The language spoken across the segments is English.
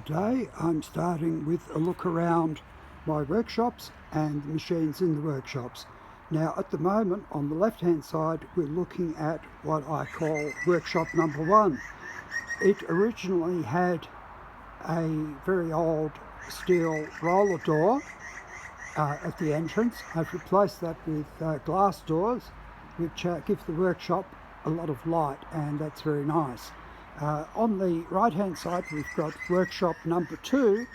Today I'm starting with a look around my workshops and the machines in the workshops. Now at the moment on the left hand side we're looking at what I call workshop number 1. It originally had a very old steel roller door at the entrance. I've replaced that with glass doors which give the workshop a lot of light, and that's very nice. On the right hand side we've got workshop number 2,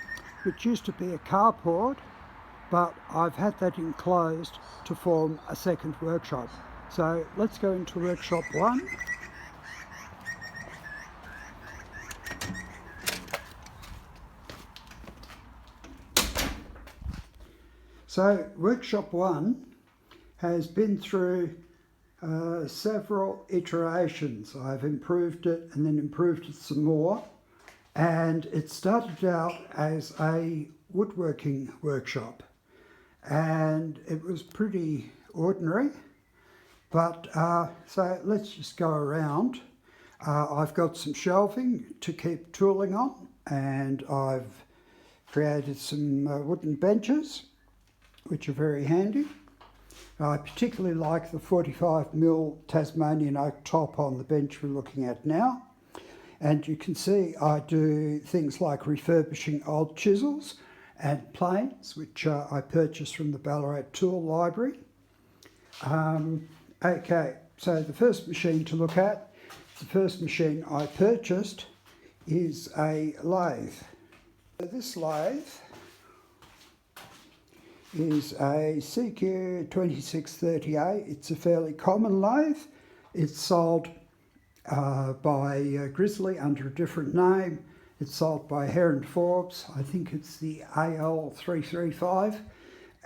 which used to be a carport, but I've had that enclosed to form a second workshop. So let's go into workshop 1. So workshop 1 has been through several iterations. I've improved it and then improved it some more, and it started out as a woodworking workshop, and it was pretty ordinary, but so let's just go around. I've got some shelving to keep tooling on, and I've created some wooden benches which are very handy. I particularly like the 45mm Tasmanian oak top on the bench we're looking at now. And you can see I do things like refurbishing old chisels and planes, which I purchased from the Ballarat tool library. Okay, so the first machine to look at, the first machine I purchased is a lathe. This lathe is a CQ2630A. It's a fairly common lathe. It's sold by Grizzly under a different name. It's sold by Heron Forbes. I think it's the AL335.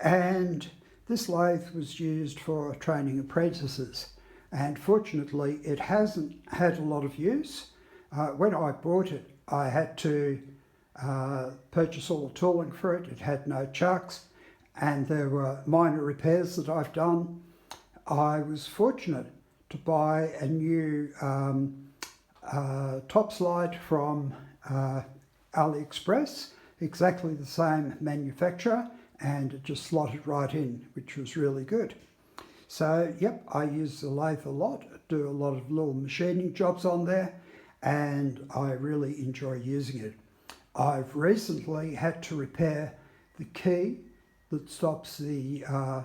And this lathe was used for training apprentices. And fortunately, it hasn't had a lot of use. When I bought it, I had to purchase all the tooling for it. It had no chucks, and there were minor repairs that I've done. I was fortunate to buy a new top slide from AliExpress, exactly the same manufacturer, and it just slotted right in, which was really good. So yep, I use the lathe a lot, do a lot of little machining jobs on there, and I really enjoy using it. I've recently had to repair the key that stops the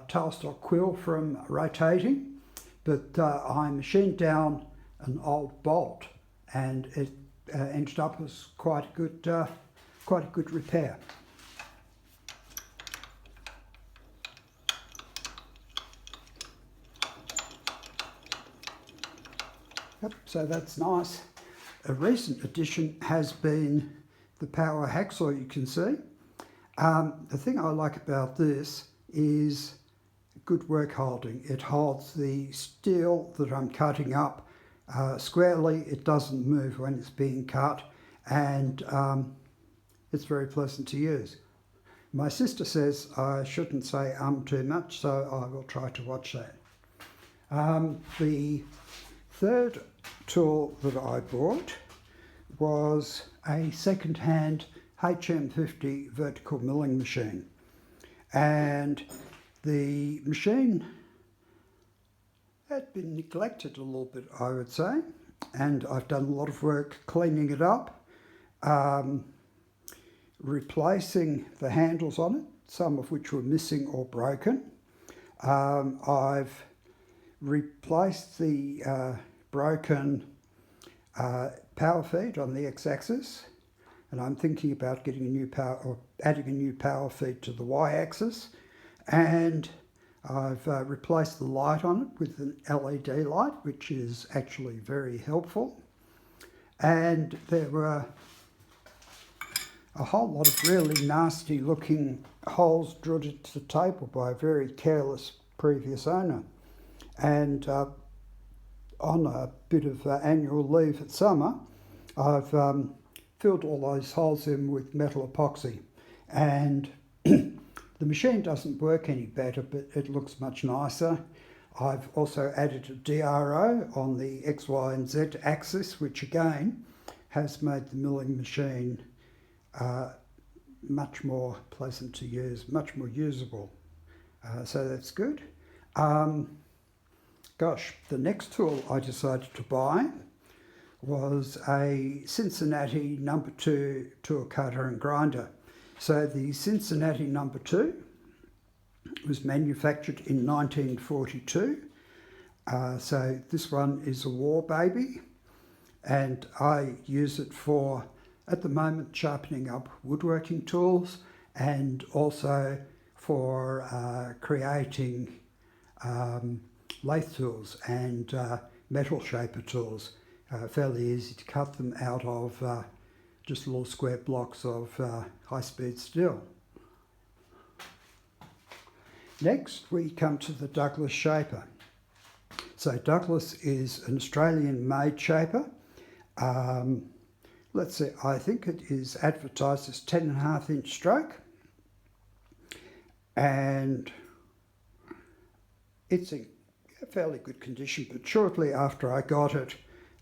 tailstock quill from rotating, but I machined down an old bolt, and it ended up as quite a good repair. Yep, so that's nice. A recent addition has been the power hacksaw, you can see. The thing I like about this is good work holding. It holds the steel that I'm cutting up squarely. It doesn't move when it's being cut, and it's very pleasant to use. My sister says I shouldn't say too much, so I will try to watch that. The third tool that I bought was a second-hand HM50 vertical milling machine, and the machine had been neglected a little bit, I would say, and I've done a lot of work cleaning it up, replacing the handles on it, some of which were missing or broken. I've replaced the broken power feed on the x-axis, and I'm thinking about getting a new power, or adding a new power feed to the y-axis. And I've replaced the light on it with an LED light, which is actually very helpful. And there were a whole lot of really nasty looking holes drilled into the table by a very careless previous owner. And on a bit of annual leave at summer, I've filled all those holes in with metal epoxy, and the machine doesn't work any better, but it looks much nicer. I've also added a DRO on the X, Y and Z axis, which again has made the milling machine much more pleasant to use, much more usable. So that's good. Gosh, the next tool I decided to buy was a Cincinnati No. 2 tool cutter and grinder. So the Cincinnati No. 2 was manufactured in 1942. So this one is a war baby, and I use it for, at the moment, sharpening up woodworking tools, and also for creating lathe tools and metal shaper tools. Fairly easy to cut them out of just little square blocks of high-speed steel. Next, we come to the Douglas shaper. So Douglas is an Australian-made shaper. Let's see, I think it is advertised as 10.5-inch stroke, and it's in fairly good condition, but shortly after I got it,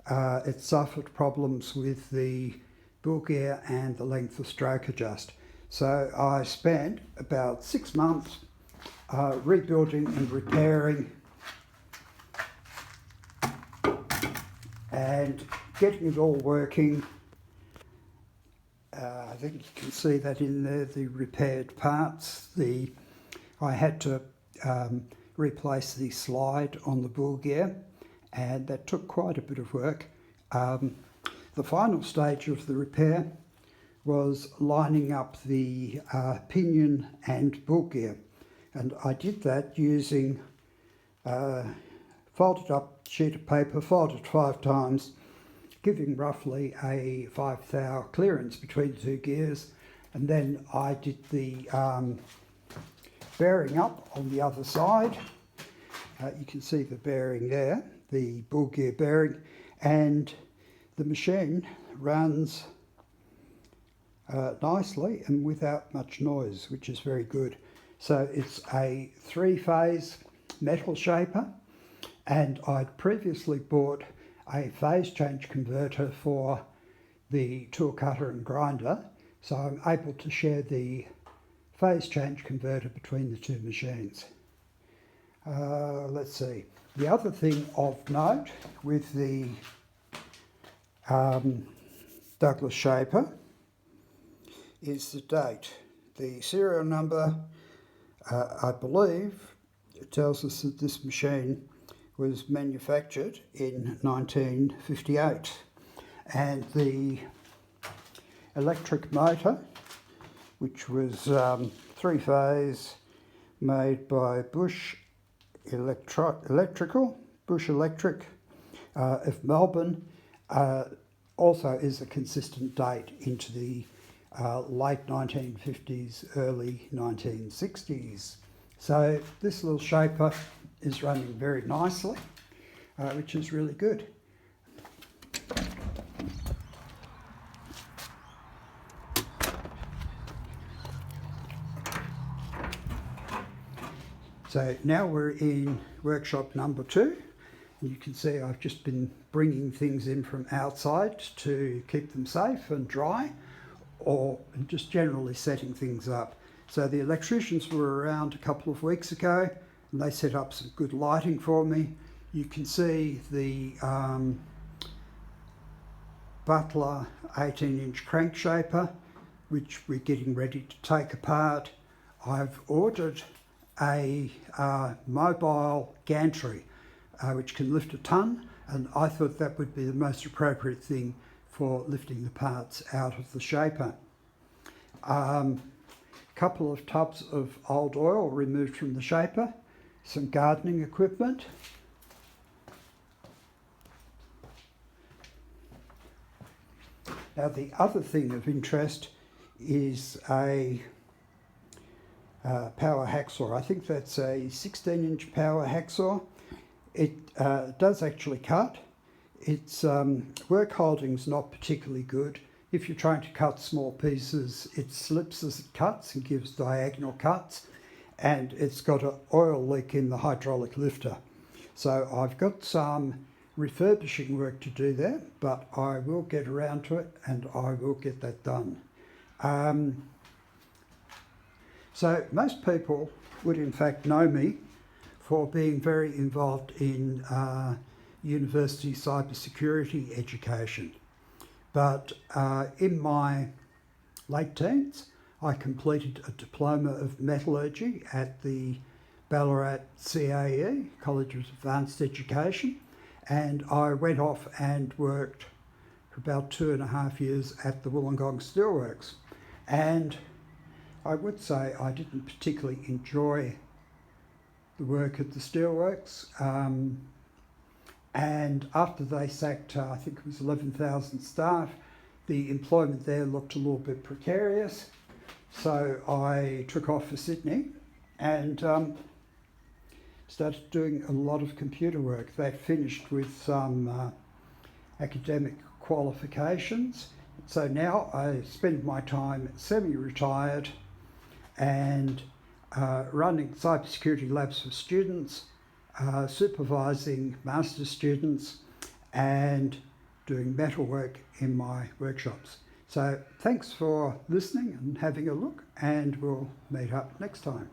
it suffered problems with the bull gear and the length of stroke adjust. So I spent about 6 months rebuilding and repairing and getting it all working. I think you can see that in there, the repaired parts. I had to replace the slide on the bull gear, and that took quite a bit of work. The final stage of the repair was lining up the pinion and bull gear, and I did that using folded up sheet of paper, folded 5 times, giving roughly a 5 thou clearance between the two gears, and then I did the bearing up on the other side. You can see the bearing there, the bull gear bearing, and the machine runs nicely and without much noise, which is very good. So it's a 3-phase metal shaper, and I'd previously bought a phase change converter for the tool cutter and grinder, so I'm able to share the phase change converter between the two machines. Let's see. The other thing of note with the Douglas shaper is the date. The serial number, I believe, it tells us that this machine was manufactured in 1958, and the electric motor, which was 3-phase, made by Bush Electric of Melbourne, also is a consistent date into the late 1950s, early 1960s. So this little shaper is running very nicely, which is really good. So now we're in workshop number 2. You can see I've just been bringing things in from outside to keep them safe and dry, or just generally setting things up. So the electricians were around a couple of weeks ago, and they set up some good lighting for me. You can see the Butler 18-inch crank shaper, which we're getting ready to take apart. I've ordered a mobile gantry, which can lift a tonne, and I thought that would be the most appropriate thing for lifting the parts out of the shaper. Couple of tubs of old oil removed from the shaper, some gardening equipment, now the other thing of interest is a power hacksaw. I think that's a 16-inch power hacksaw. It does actually cut. Its work holding's not particularly good. If you're trying to cut small pieces, it slips as it cuts and gives diagonal cuts, and it's got an oil leak in the hydraulic lifter. So I've got some refurbishing work to do there, but I will get around to it and I will get that done. So most people would in fact know me for being very involved in university cybersecurity education. But in my late teens, I completed a diploma of metallurgy at the Ballarat CAE, College of Advanced Education, and I went off and worked for about 2.5 years at the Wollongong Steelworks. And I would say I didn't particularly enjoy the work at the steelworks. And after they sacked, I think it was 11,000 staff, the employment there looked a little bit precarious. So I took off for Sydney and started doing a lot of computer work. They finished with some academic qualifications. So now I spend my time semi-retired and running cybersecurity labs for students, supervising master's students and doing metalwork in my workshops. So thanks for listening and having a look, and we'll meet up next time.